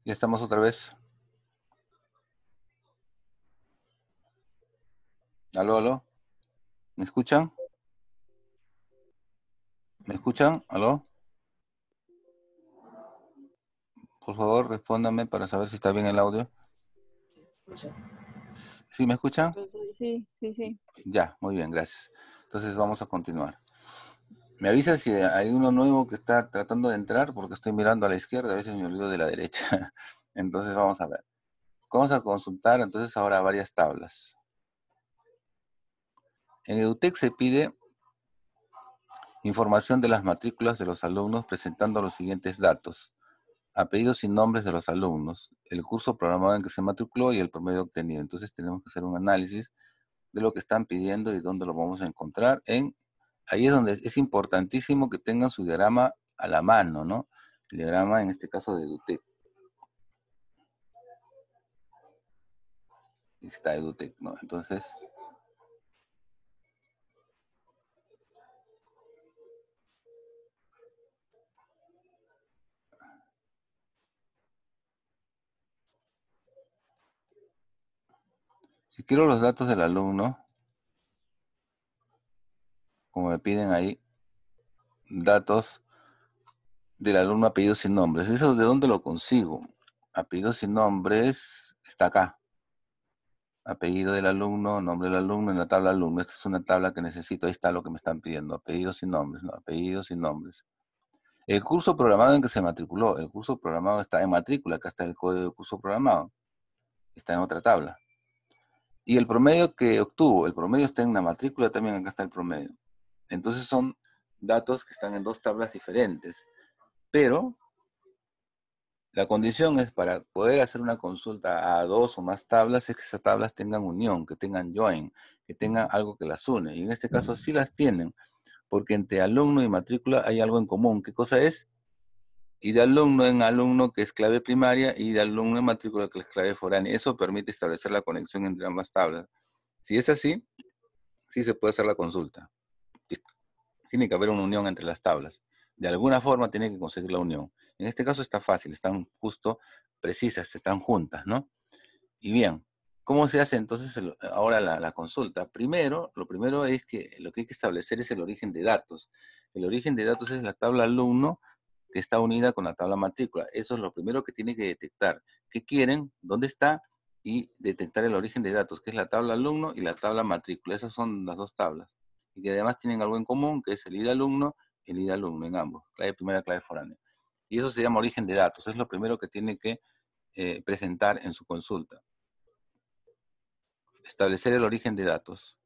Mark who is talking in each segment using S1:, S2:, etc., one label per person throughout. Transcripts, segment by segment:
S1: Ya estamos otra vez. Aló, aló. ¿Me escuchan? ¿Me escuchan? ¿Aló? Por favor, respóndame para saber si está bien el audio. ¿Sí me escuchan?
S2: Profesor, sí, sí, sí.
S1: Ya, muy bien, gracias. Entonces vamos a continuar. Me avisa si hay uno nuevo que está tratando de entrar porque estoy mirando a la izquierda, a veces me olvido de la derecha. Entonces vamos a ver. Vamos a consultar entonces ahora varias tablas. En EduTech se pide información de las matrículas de los alumnos presentando los siguientes datos: apellidos y nombres de los alumnos, el curso programado en que se matriculó y el promedio obtenido. Entonces tenemos que hacer un análisis de lo que están pidiendo y dónde lo vamos a encontrar. Ahí es donde es importantísimo que tengan su diagrama a la mano, ¿no? El diagrama en este caso de EduTech. Está EduTech, ¿no? Entonces, si quiero los datos del alumno, como me piden ahí, datos del alumno, apellidos y nombres. ¿Eso de dónde lo consigo? Apellidos y nombres está acá. Apellido del alumno, nombre del alumno en la tabla alumno. Esta es una tabla que necesito. Ahí está lo que me están pidiendo. Apellidos y nombres, ¿no? Apellidos y nombres. El curso programado en que se matriculó. El curso programado está en matrícula. Acá está el código de curso programado. Está en otra tabla. Y el promedio que obtuvo. El promedio está en la matrícula también. Acá está el promedio. Entonces son datos que están en dos tablas diferentes. Pero la condición es para poder hacer una consulta a dos o más tablas es que esas tablas tengan unión, que tengan join, que tengan algo que las une. Y en este caso sí las tienen, porque entre alumno y matrícula hay algo en común. ¿Qué cosa es? Y de alumno en alumno, que es clave primaria, y de alumno en matrícula, que es clave foránea. Eso permite establecer la conexión entre ambas tablas. Si es así, sí se puede hacer la consulta. Tiene que haber una unión entre las tablas. De alguna forma tiene que conseguir la unión. En este caso está fácil, están justo precisas, están juntas, ¿no? Y bien, ¿cómo se hace entonces ahora la consulta? Primero, lo primero es que lo que hay que establecer es el origen de datos. El origen de datos es la tabla alumno que está unida con la tabla matrícula. Eso es lo primero que tiene que detectar. ¿Qué quieren? ¿Dónde está? Y detectar el origen de datos, que es la tabla alumno y la tabla matrícula. Esas son las dos tablas. Y que además tienen algo en común, que es el ID alumno y el ID alumno en ambos. Clave primera, clave foránea. Y eso se llama origen de datos. Es lo primero que tiene que presentar en su consulta. Establecer el origen de datos.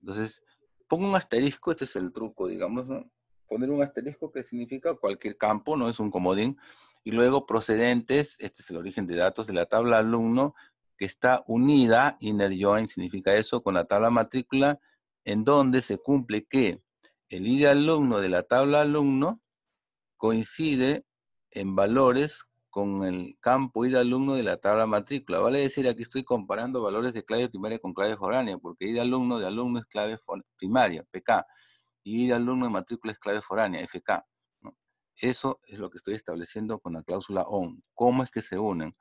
S1: Entonces, pongo un asterisco, este es el truco, digamos, ¿no? Poner un asterisco que significa cualquier campo, no es un comodín, y luego procedentes, este es el origen de datos de la tabla alumno, que está unida, inner join significa eso, con la tabla matrícula, en donde se cumple que el ID alumno de la tabla alumno coincide en valores con el campo ID alumno de la tabla matrícula. Vale decir, aquí estoy comparando valores de clave primaria con clave foránea, porque ID alumno de alumno es clave primaria, PK, y ID alumno de matrícula es clave foránea, FK, ¿no? Eso es lo que estoy estableciendo con la cláusula ON. ¿Cómo es que se unen?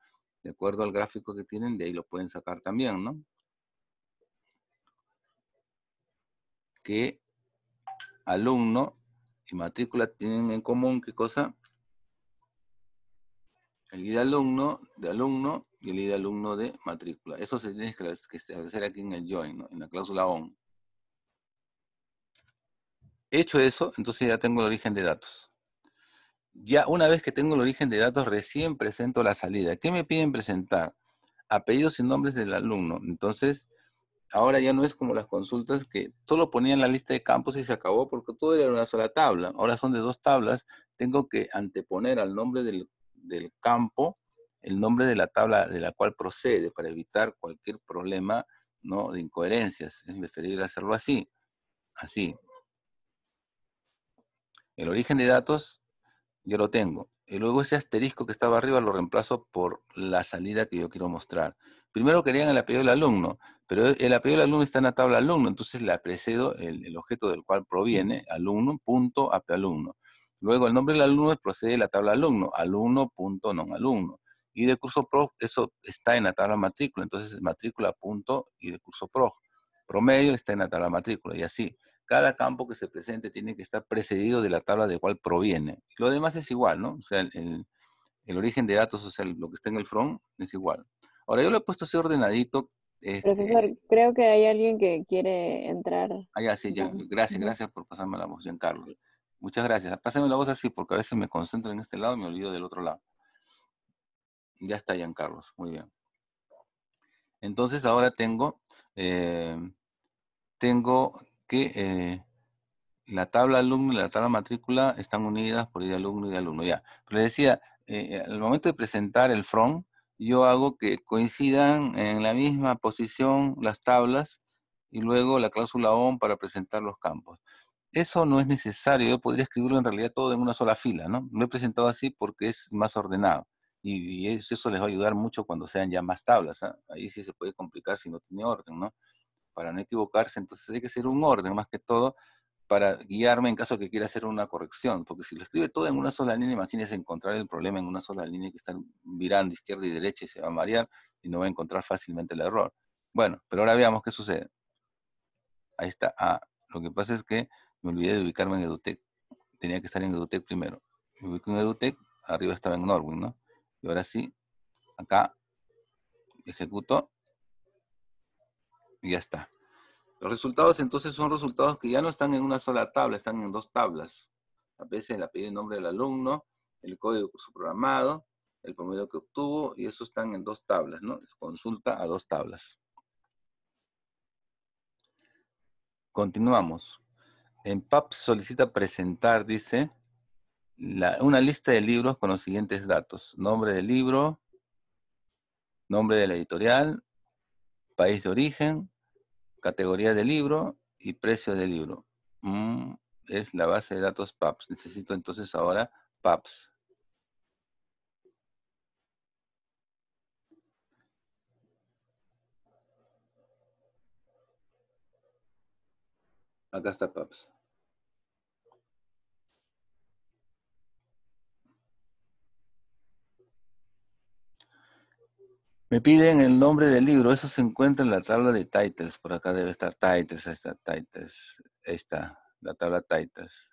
S1: De acuerdo al gráfico que tienen, de ahí lo pueden sacar también, ¿no? Que alumno y matrícula tienen en común, ¿qué cosa? El ID alumno y el ID alumno de matrícula. Eso se tiene que establecer aquí en el join, ¿no? En la cláusula ON. Hecho eso, entonces ya tengo el origen de datos. Ya una vez que tengo el origen de datos, recién presento la salida. ¿Qué me piden presentar? Apellidos y nombres del alumno. Entonces, ahora ya no es como las consultas que solo ponían la lista de campos y se acabó porque todo era una sola tabla. Ahora son de dos tablas. Tengo que anteponer al nombre del campo el nombre de la tabla de la cual procede para evitar cualquier problema, ¿no?, de incoherencias. Es preferible hacerlo así. Así. El origen de datos yo lo tengo. Y luego ese asterisco que estaba arriba lo reemplazo por la salida que yo quiero mostrar. Primero querían el apellido del alumno, pero el apellido del alumno está en la tabla alumno, entonces le precedo el objeto del cual proviene, alumno, punto, alumno. Luego el nombre del alumno procede de la tabla alumno, alumno.nonalumno. Y de curso pro, eso está en la tabla matrícula, entonces matrícula punto y de curso pro. Promedio está en la tabla matrícula y así. Cada campo que se presente tiene que estar precedido de la tabla de cual proviene. Lo demás es igual, ¿no? O sea, el origen de datos, o sea, lo que está en el front es igual. Ahora, yo lo he puesto así ordenadito.
S2: Profesor, creo que hay alguien que quiere entrar.
S1: Ya, sí, gracias,
S2: Ujú.
S1: gracias por pasarme la voz, Giancarlos. Muchas gracias. Pásame la voz así, porque a veces me concentro en este lado y me olvido del otro lado. Ya está, Giancarlos, muy bien. Entonces ahora eh, tengo que la tabla alumno y la tabla matrícula están unidas por el alumno y alumno, ya. Pero le decía, al momento de presentar el front, yo hago que coincidan en la misma posición las tablas y luego la cláusula ON para presentar los campos. Eso no es necesario, yo podría escribirlo en realidad todo en una sola fila, ¿no? Lo he presentado así porque es más ordenado y eso les va a ayudar mucho cuando sean ya más tablas, ¿ah? Ahí sí se puede complicar si no tiene orden, ¿no? Para no equivocarse, entonces hay que hacer un orden más que todo para guiarme en caso que quiera hacer una corrección, porque si lo escribe todo en una sola línea, imagínese encontrar el problema en una sola línea que están virando izquierda y derecha y se va a marear y no va a encontrar fácilmente el error. Bueno, pero ahora veamos qué sucede. Ahí está. Lo que pasa es que me olvidé de ubicarme en EduTech. Tenía que estar en EduTech primero. Me ubico en EduTech, arriba estaba en Norwin, ¿no? Y ahora sí, acá ejecuto y ya está. Los resultados entonces son resultados que ya no están en una sola tabla, están en dos tablas. A veces el apellido y nombre del alumno, el código de curso programado, el promedio que obtuvo, y eso están en dos tablas, ¿no? Consulta a dos tablas. Continuamos. En PAP solicita presentar, dice, una lista de libros con los siguientes datos. Nombre del libro, nombre de la editorial, país de origen, categoría del libro y precio del libro. Es la base de datos PAPS. Necesito entonces ahora PAPS. Acá está PAPS. Me piden el nombre del libro. Eso se encuentra en la tabla de titles. Por acá debe estar titles. Ahí está titles. Ahí está la tabla titles.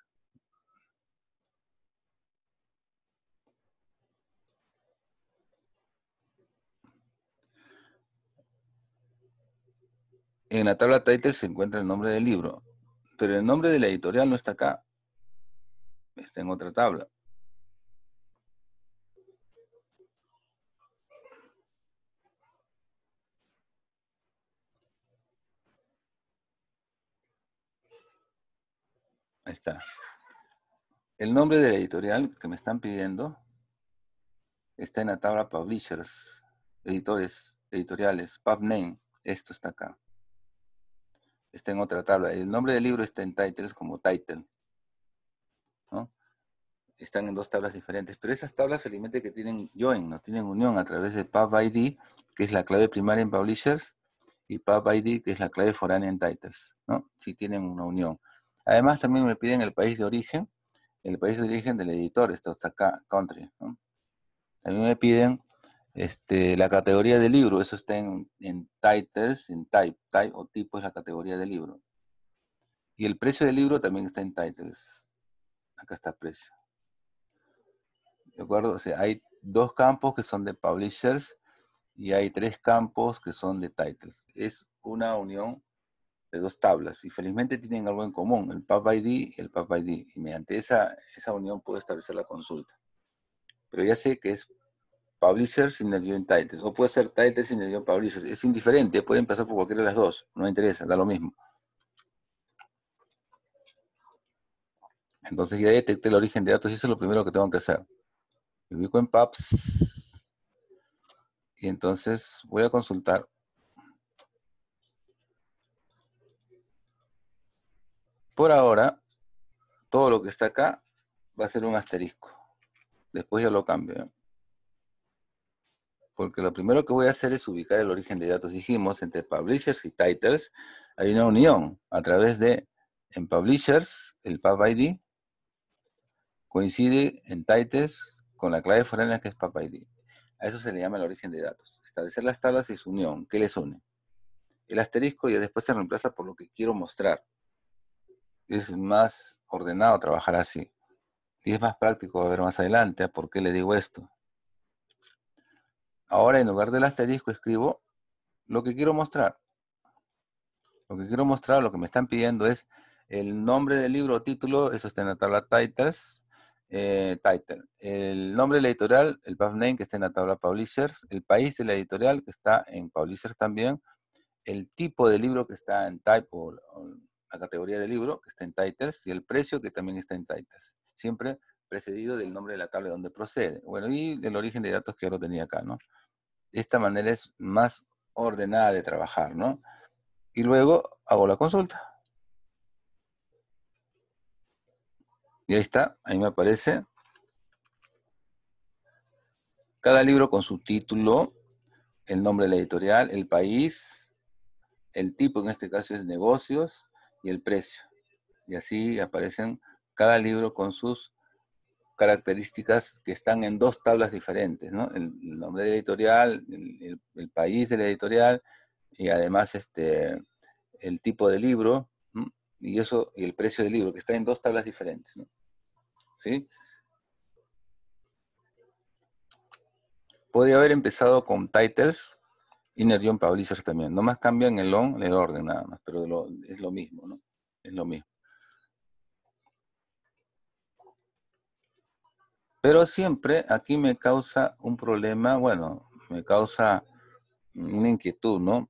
S1: En la tabla titles se encuentra el nombre del libro. Pero el nombre de la editorial no está acá. Está en otra tabla. Ahí está. El nombre de la editorial que me están pidiendo está en la tabla Publishers, editores, editoriales, PubName. Esto está acá. Está en otra tabla. El nombre del libro está en titles como title, ¿no? Están en dos tablas diferentes, pero esas tablas felizmente que tienen join, no tienen unión a través de PubID, que es la clave primaria en Publishers, y PubID, que es la clave foránea en titles, ¿no? Sí tienen una unión. Además también me piden el país de origen del editor, esto está acá, country, ¿no? También me piden la categoría del libro, eso está en titles, en type o tipo es la categoría del libro. Y el precio del libro también está en titles. Acá está precio. ¿De acuerdo? O sea, hay dos campos que son de publishers y hay tres campos que son de titles. Es una unión de dos tablas y felizmente tienen algo en común, el PubID y el PubID. Y mediante esa unión puedo establecer la consulta. Pero ya sé que es publishers sin el guión titles, o puede ser titles sin el guión publishers. Es indiferente, puede empezar por cualquiera de las dos, no me interesa, da lo mismo. Entonces ya detecté el origen de datos y eso es lo primero que tengo que hacer. Me ubico en PUBS y entonces voy a consultar. Por ahora, todo lo que está acá va a ser un asterisco. Después ya lo cambio, ¿eh? Porque lo primero que voy a hacer es ubicar el origen de datos. Dijimos, entre publishers y titles hay una unión a través de, en publishers, el PubID, coincide en titles con la clave foránea que es PubID. A eso se le llama el origen de datos. Establecer las tablas y su unión. ¿Qué les une? El asterisco ya después se reemplaza por lo que quiero mostrar. Es más ordenado trabajar así. Y es más práctico, a ver más adelante, ¿por qué le digo esto? Ahora en lugar del asterisco escribo lo que quiero mostrar. Lo que quiero mostrar, lo que me están pidiendo es el nombre del libro o título, eso está en la tabla titles, title. El nombre de la editorial, el pub name que está en la tabla publishers, el país de la editorial que está en publishers también, el tipo de libro que está en type o la categoría de libro que está en titles y el precio que también está en titles. Siempre precedido del nombre de la tabla de donde procede. Bueno, y el origen de datos que ya lo tenía acá, ¿no? De esta manera es más ordenada de trabajar, ¿no? Y luego hago la consulta. Y ahí está, ahí me aparece cada libro con su título, el nombre de la editorial, el país, el tipo, en este caso es negocios, y el precio. Y así aparecen cada libro con sus características que están en dos tablas diferentes, ¿no? El nombre de la editorial, el país de la editorial, y además el tipo de libro, ¿no? Y eso, y el precio del libro, que está en dos tablas diferentes, ¿no? ¿Sí? Podría haber empezado con titles, Inner John Publishers también. Nomás cambian el orden nada más, pero es lo mismo, ¿no? Es lo mismo. Pero siempre aquí me causa un problema, bueno, me causa una inquietud, ¿no?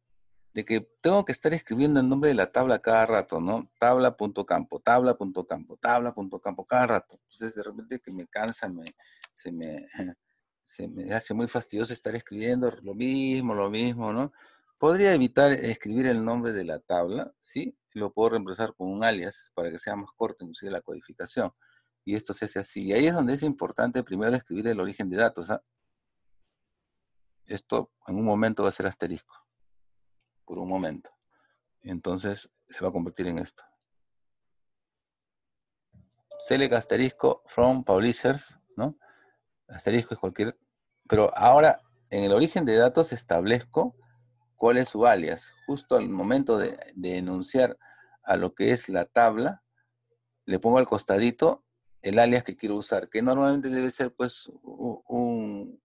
S1: De que tengo que estar escribiendo el nombre de la tabla cada rato, ¿no? Tabla.campo, tabla.campo, tabla.campo, cada rato. Entonces de repente que me cansa, se me, se me hace muy fastidioso estar escribiendo lo mismo, ¿no? Podría evitar escribir el nombre de la tabla, ¿sí? Lo puedo reemplazar con un alias para que sea más corto, inclusive la codificación. Y esto se hace así. Y ahí es donde es importante primero escribir el origen de datos, ¿ah? Esto en un momento va a ser asterisco, por un momento. Entonces se va a convertir en esto. Select asterisco from publishers, ¿no? Asterisco es cualquier... Pero ahora, en el origen de datos establezco cuál es su alias. Justo al momento de enunciar a lo que es la tabla, le pongo al costadito el alias que quiero usar, que normalmente debe ser pues un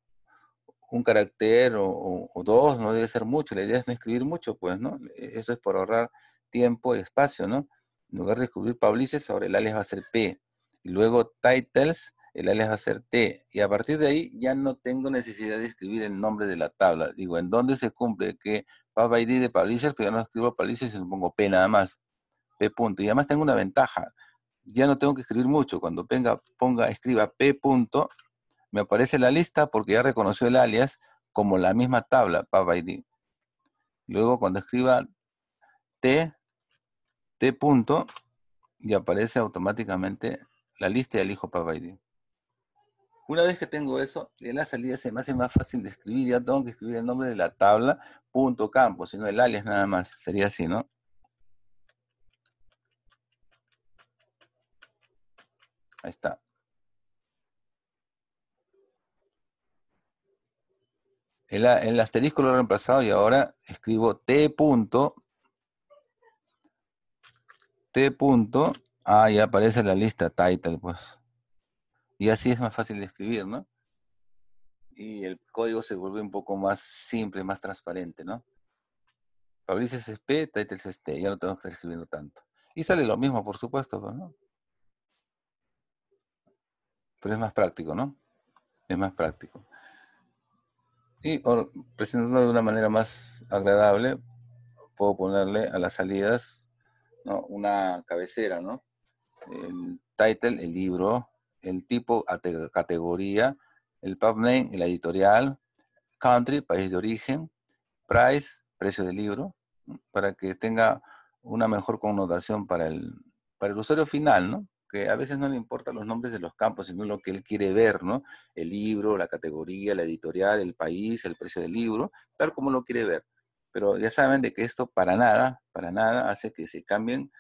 S1: carácter o dos, no debe ser mucho. La idea es no escribir mucho, pues, ¿no? Eso es por ahorrar tiempo y espacio, ¿no? En lugar de escribir publishers, ahora el alias va a ser P. Y luego titles, el alias va a ser T. Y a partir de ahí ya no tengo necesidad de escribir el nombre de la tabla. Digo, ¿en dónde se cumple? Que pub ID de publishers, pero ya no escribo publishers y le pongo P nada más. P punto. Y además tengo una ventaja. Ya no tengo que escribir mucho. Cuando escriba P punto, me aparece la lista porque ya reconoció el alias como la misma tabla, PubID. Luego cuando escriba T punto, y aparece automáticamente la lista y elijo PubID. Una vez que tengo eso, en la salida se me hace más fácil de escribir. Ya tengo que escribir el nombre de la tabla, punto campo, sino el alias nada más. Sería así, ¿no? Ahí está. El asterisco lo he reemplazado y ahora escribo T punto, ya aparece la lista title, pues. Y así es más fácil de escribir, ¿no? Y el código se vuelve un poco más simple, más transparente, ¿no? Publishers es P, titles es T, ya no tengo que estar escribiendo tanto. Y sale lo mismo, por supuesto, ¿no? Pero es más práctico, ¿no? Es más práctico. Y presentándolo de una manera más agradable, puedo ponerle a las salidas, ¿no? Una cabecera, ¿no? El title, el libro, el tipo, categoría, el pub name, la editorial, country, país de origen, price, precio del libro, ¿no? Para que tenga una mejor connotación para el usuario final, ¿no? Que a veces no le importan los nombres de los campos, sino lo que él quiere ver, ¿no? El libro, la categoría, la editorial, el país, el precio del libro, tal como lo quiere ver. Pero ya saben de que esto para nada hace que se cambien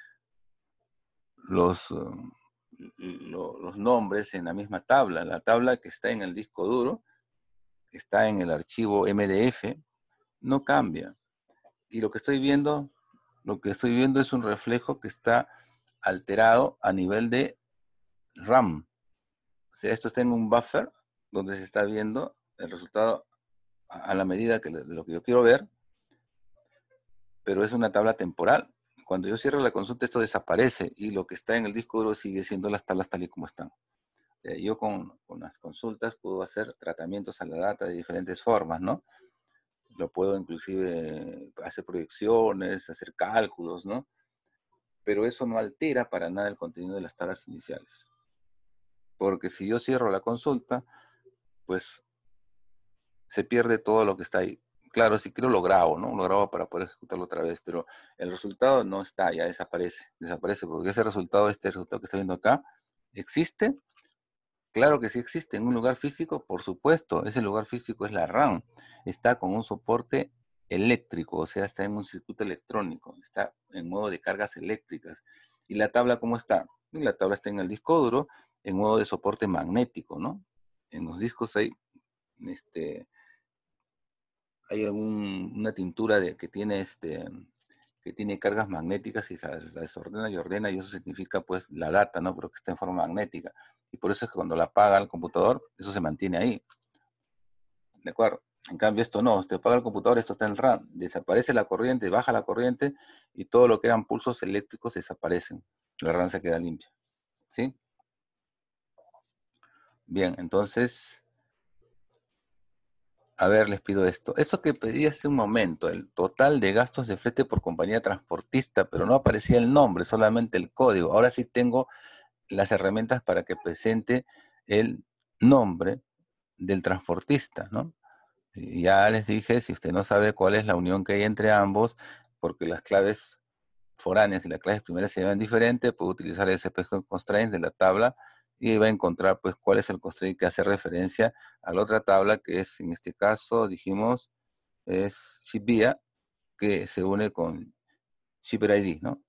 S1: los los nombres en la misma tabla. La tabla que está en el disco duro, que está en el archivo MDF, no cambia. Y lo que estoy viendo es un reflejo que está alterado a nivel de RAM. O sea, esto está en un buffer donde se está viendo el resultado a la medida de lo que yo quiero ver, pero es una tabla temporal. Cuando yo cierro la consulta, esto desaparece y lo que está en el disco duro sigue siendo las tablas tal y como están. Yo con las consultas puedo hacer tratamientos a la data de diferentes formas, ¿no? Lo puedo inclusive hacer proyecciones, hacer cálculos, ¿no? Pero eso no altera para nada el contenido de las tablas iniciales. Porque si yo cierro la consulta, pues se pierde todo lo que está ahí. Claro, si quiero lo grabo, ¿no? Lo grabo para poder ejecutarlo otra vez, pero el resultado no está, ya desaparece. Desaparece porque ese resultado, este resultado que está viendo acá, ¿existe? Claro que sí existe. En un lugar físico, por supuesto. Ese lugar físico es la RAM. Está con un soporte eléctrico, o sea, está en un circuito electrónico. Está en modo de cargas eléctricas. ¿Y la tabla cómo está? Y la tabla está en el disco duro, en modo de soporte magnético, ¿no? En los discos hay una tintura que tiene cargas magnéticas y se las desordena y ordena, y eso significa pues la data, ¿no? Pero que está en forma magnética. Y por eso es que cuando la apaga el computador, eso se mantiene ahí. ¿De acuerdo? En cambio esto no, te apaga el computador, esto está en el RAM, desaparece la corriente, baja la corriente y todo lo que eran pulsos eléctricos desaparecen. La RAM se queda limpia. ¿Sí? Bien, entonces, a ver, les pido esto. Esto que pedí hace un momento, el total de gastos de flete por compañía transportista, pero no aparecía el nombre, solamente el código. Ahora sí tengo las herramientas para que presente el nombre del transportista, ¿no? Y ya les dije, si usted no sabe cuál es la unión que hay entre ambos, porque las claves foráneas y las claves primeras se llaman diferente, puede utilizar el espejo constraints de la tabla y va a encontrar pues cuál es el constraint que hace referencia a la otra tabla, que es, en este caso, dijimos, es ShipVia, que se une con Shipper ID, ¿no?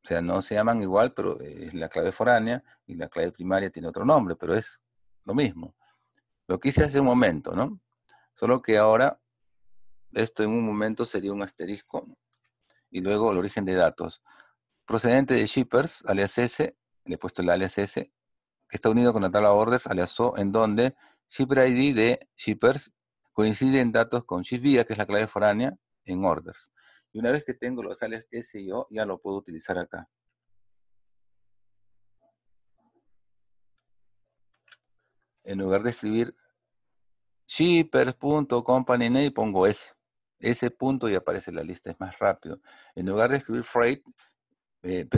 S1: O sea, no se llaman igual, pero es la clave foránea y la clave primaria tiene otro nombre, pero es lo mismo. Lo que hice hace un momento, ¿no? Solo que ahora esto en un momento sería un asterisco, ¿no? Y luego el origen de datos. Procedente de shippers, alias S, le he puesto el alias S, que está unido con la tabla orders, alias O, en donde shipper ID de shippers coincide en datos con ShipVia, que es la clave foránea, en orders. Y una vez que tengo los alias S y O, ya lo puedo utilizar acá. En lugar de escribir shippers.companyname, pongo S. S punto y aparece la lista, es más rápido. En lugar de escribir freight,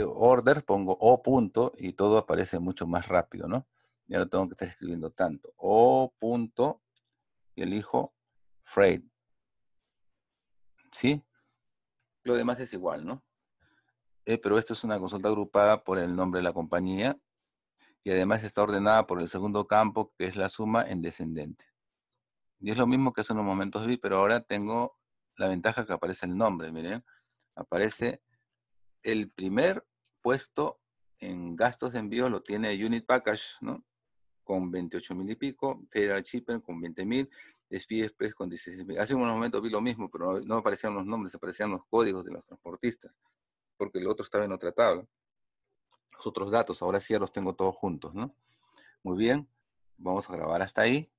S1: orders, pongo O punto y todo aparece mucho más rápido, ¿no? Ya no tengo que estar escribiendo tanto. O punto y elijo freight. ¿Sí? Lo demás es igual, ¿no? Pero esto es una consulta agrupada por el nombre de la compañía y además está ordenada por el segundo campo, que es la suma en descendente. Y es lo mismo que hace unos momentos vi, pero ahora tengo la ventaja que aparece el nombre, miren. Aparece el primer puesto en gastos de envío, lo tiene Unit Package, ¿no? Con 28,000 y pico, Federal Shipping con 20,000, Speed Express con 16,000. Hace unos momentos vi lo mismo, pero no aparecían los nombres, aparecían los códigos de los transportistas, porque el otro estaba en otra tabla. Los otros datos, ahora sí ya los tengo todos juntos, ¿no? Muy bien, vamos a grabar hasta ahí.